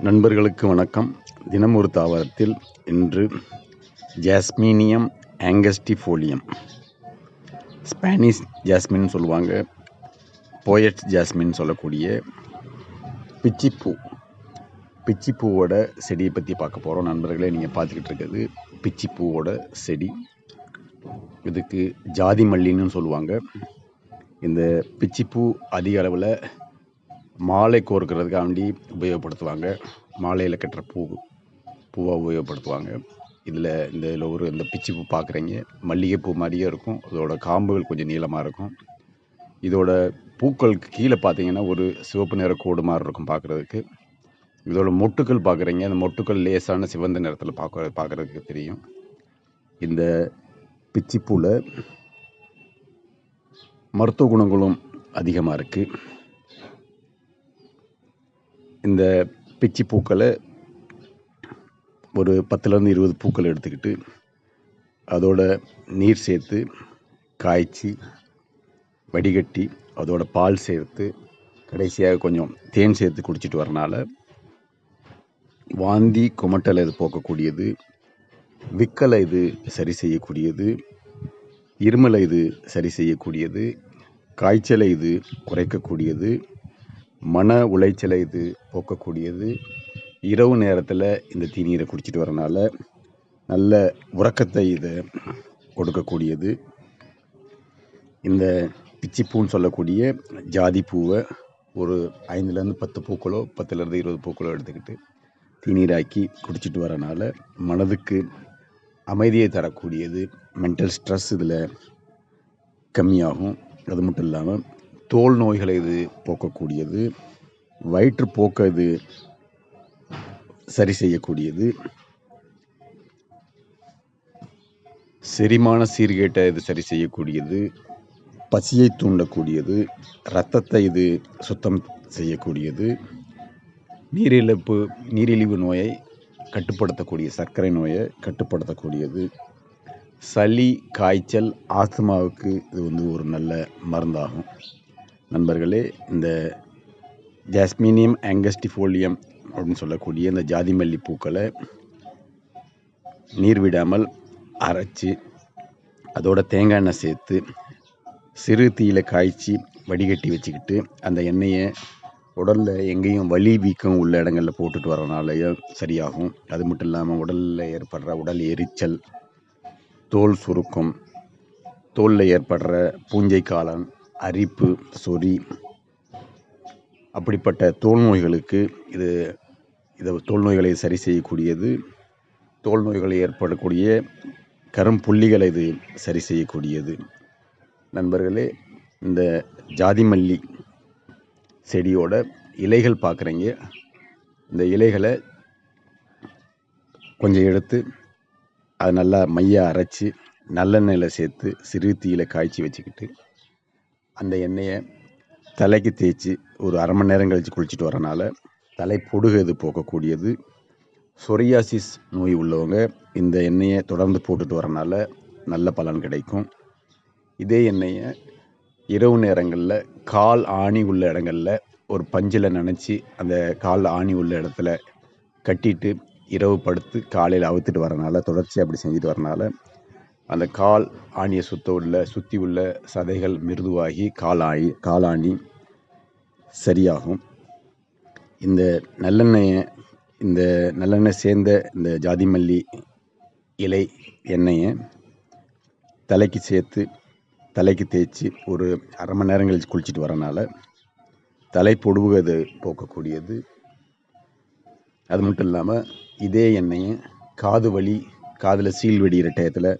நண்பர்களுக்கு வணக்கம். தினம் ஒரு தாவரத்தில் இன்று ஜாஸ்மினியம் ஆங்கஸ்டிஃபோலியம், ஸ்பானிஷ் ஜாஸ்மின் சொல்லுவாங்க, போயட்ஸ் ஜாஸ்மின் சொல்லக்கூடிய பிச்சிப்பூவோட செடியை பற்றி பார்க்க போகிறோம். நண்பர்களே, நீங்கள் பார்த்துக்கிட்டு இருக்கிறது பிச்சிப்பூவோட செடி. இதுக்கு ஜாதி மல்லின்னு சொல்லுவாங்க. இந்த பிச்சிப்பூ அதிக அளவில் மாலை கோர்க்கிறதுக்காண்டி உபயோகப்படுத்துவாங்க. மாலையில் கட்டுற பூவை உபயோகப்படுத்துவாங்க. இதில் இந்த பிச்சிப்பூ பார்க்குறீங்க, மல்லிகைப்பூ மாதிரியே இருக்கும். இதோட காம்புகள் கொஞ்சம் நீளமாக இருக்கும். இதோட பூக்களுக்கு கீழே பார்த்தீங்கன்னா ஒரு சிவப்பு நிற கோடு மாதிரி இருக்கும் பார்க்குறதுக்கு. இதோட மொட்டுக்கள் பார்க்குறீங்க, அந்த மொட்டுக்கள் லேசான சிவந்த நிறத்தில் பார்க்குறதுக்கு தெரியும். இந்த பிச்சிப்பூவில் மருத்துவ குணங்களும் அதிகமாக இருக்குது. இந்த பிச்சி பூக்களை ஒரு 10லேருந்து 20 பூக்கள் எடுத்துக்கிட்டு அதோட நீர் சேர்த்து காய்ச்சி வடிகட்டி அதோட பால் சேர்த்து கடைசியாக கொஞ்சம் தேன் சேர்த்து குடிச்சிட்டு வரனால வாந்தி குமட்டலை இது போக்கக்கூடியது, விக்கலை இது சரி செய்யக்கூடியது, இருமலை இது சரி செய்யக்கூடியது, காய்ச்சலை இது குறைக்கக்கூடியது, மன உளைச்சலை இது போக்கக்கூடியது. இரவு நேரத்தில் இந்த தீநீரை குடிச்சிட்டு வரனால நல்ல உறக்கத்தை இதை கொடுக்கக்கூடியது. இந்த பிச்சிப்பூன்னு சொல்லக்கூடிய ஜாதி பூவை ஒரு 5லேருந்து 10 பூக்களோ 10லேருந்து 20 பூக்களோ எடுத்துக்கிட்டு தீநீராக்கி குடிச்சிட்டு வரனால மனதுக்கு அமைதியை தரக்கூடியது. மென்டல் ஸ்ட்ரெஸ் இதில் கம்மியாகும். அது மட்டும் இல்லாமல் தோல் நோய்களை இது போக்கக்கூடியது, வயிற்றுப்போக்கை இது சரி செய்யக்கூடியது, செரிமான சீர்கேட்டை இது சரி செய்யக்கூடியது, பசியை தூண்டக்கூடியது, இரத்தத்தை இது சுத்தம் செய்யக்கூடியது, நீரிழிவு நோயை கட்டுப்படுத்தக்கூடிய, சர்க்கரை நோயை கட்டுப்படுத்தக்கூடியது, சளி காய்ச்சல் ஆஸ்துமாவுக்கு இது ஒரு நல்ல மருந்தாகும். நண்பர்களே, இந்த ஜாஸ்மினியம் ஆங்கஸ்டிஃபோலியம் அப்படின்னு சொல்லக்கூடிய இந்த ஜாதி மல்லி பூக்களை நீர் விடாமல் அரைச்சி அதோட தேங்காய் எண்ணெய் சேர்த்து சிறு தீயில காய்ச்சி வடிகட்டி வச்சுக்கிட்டு அந்த எண்ணெயை உடலில் எங்கேயும் வலி வீக்கம் உள்ள இடங்களில் போட்டுட்டு வரனாலையும் சரியாகும். அது மட்டும் இல்லாமல் உடலில் ஏற்படுற உடல் எரிச்சல், தோல் சுருக்கம், தோலில் ஏற்படுற பூஞ்சை காளான், அரிப்பு, சொறி, அப்படிப்பட்ட தோல் நோய்களுக்கு இது தோல் நோய்களை சரி செய்யக்கூடியது. தோல் நோய்கள் ஏற்படக்கூடிய கரும்புள்ளிகளை இது சரி செய்யக்கூடியது. நண்பர்களே, இந்த ஜாதி மல்லி செடியோட இலைகள் பார்க்குறீங்க. இந்த இலைகளை கொஞ்சம் எடுத்து அதை நல்லா மையாக அரைச்சி நல்லெண்ணெயில் சேர்த்து சிறு தீயில காய்ச்சி வச்சுக்கிட்டு அந்த எண்ணெயை தலைக்கு தேய்ச்சி ஒரு 1/2 மணி நேரம் கழித்து குளிச்சுட்டு வரனால தலை பொடுகு இது போக்கக்கூடியது. சொரியாசிஸ் நோய் உள்ளவங்க இந்த எண்ணெயை தொடர்ந்து போட்டுட்டு வரனால நல்ல பலன் கிடைக்கும். இதே எண்ணெயை இரவு நேரங்களில் கால் ஆணி உள்ள இடங்களில் ஒரு பஞ்சில் நனைச்சி அந்த கால் ஆணி உள்ள இடத்துல கட்டிட்டு இரவு படுத்து காலையில் அவுத்துட்டு வரனால, தொடர்ச்சியாக அப்படி செஞ்சுட்டு வரனால அந்த கால் ஆணியை சுற்றி உள்ள சதைகள் மிருதுவாகி காலாணி சரியாகும். இந்த நல்லெண்ணெய் சேர்ந்த இந்த ஜாதி மல்லி இலை எண்ணெயை தலைக்கு சேர்த்து தலைக்கு தேய்ச்சி ஒரு 1/2 மணி நேரம் கழிச்சு குளிச்சுட்டு வரனால தலை பொடுகு அது போக்கக்கூடியது. அது மட்டும் இல்லாமல் இதே எண்ணெயை காது வலி, காதில் சீல் வெடிகிற டயத்தில்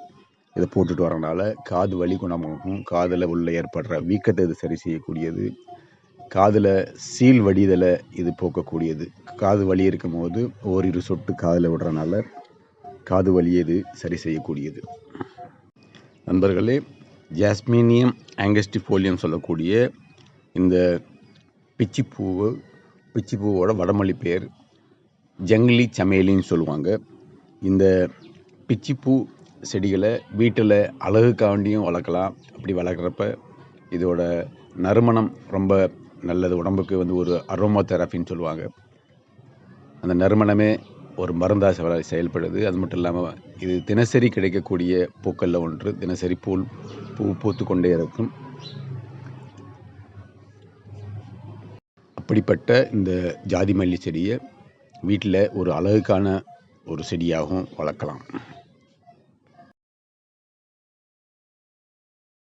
இதை போட்டுட்டு வரனால காது வலி குணமாகும். காதில் உள்ள ஏற்படுற வீக்கத்தை இது சரி செய்யக்கூடியது. காதில் சீல் வடிதலை இது போக்கக்கூடியது. காது வலி இருக்கும் போது ஓரிரு சொட்டு காதில் விடுறனால காது வலியை இது சரி செய்யக்கூடியது. நண்பர்களே, ஜாஸ்மினியம் ஆங்கஸ்டிஃபோலியம் சொல்லக்கூடிய இந்த பிச்சிப்பூவோட வடமொழி பேர் ஜங்கிலி சமேலின்னு சொல்லுவாங்க. இந்த பிச்சிப்பூ செடிகளை வீட்டில் அழகுக்காண்டியும் வளர்க்கலாம். அப்படி வளர்க்குறப்ப இதோட நறுமணம் ரொம்ப நல்லது. உடம்புக்கு ஒரு அரோமா தெரப்பின்னு சொல்லுவாங்க. அந்த நறுமணமே ஒரு மருந்தாக செயல்படுது. அது மட்டும் இல்லாமல் இது தினசரி கிடைக்கக்கூடிய பூக்களில் ஒன்று. தினசரி பூ பூத்து கொண்டே இருக்கும். அப்படிப்பட்ட இந்த ஜாதி மல்லி செடியை வீட்டில் ஒரு அழகுக்கான ஒரு செடியாகவும் வளர்க்கலாம்.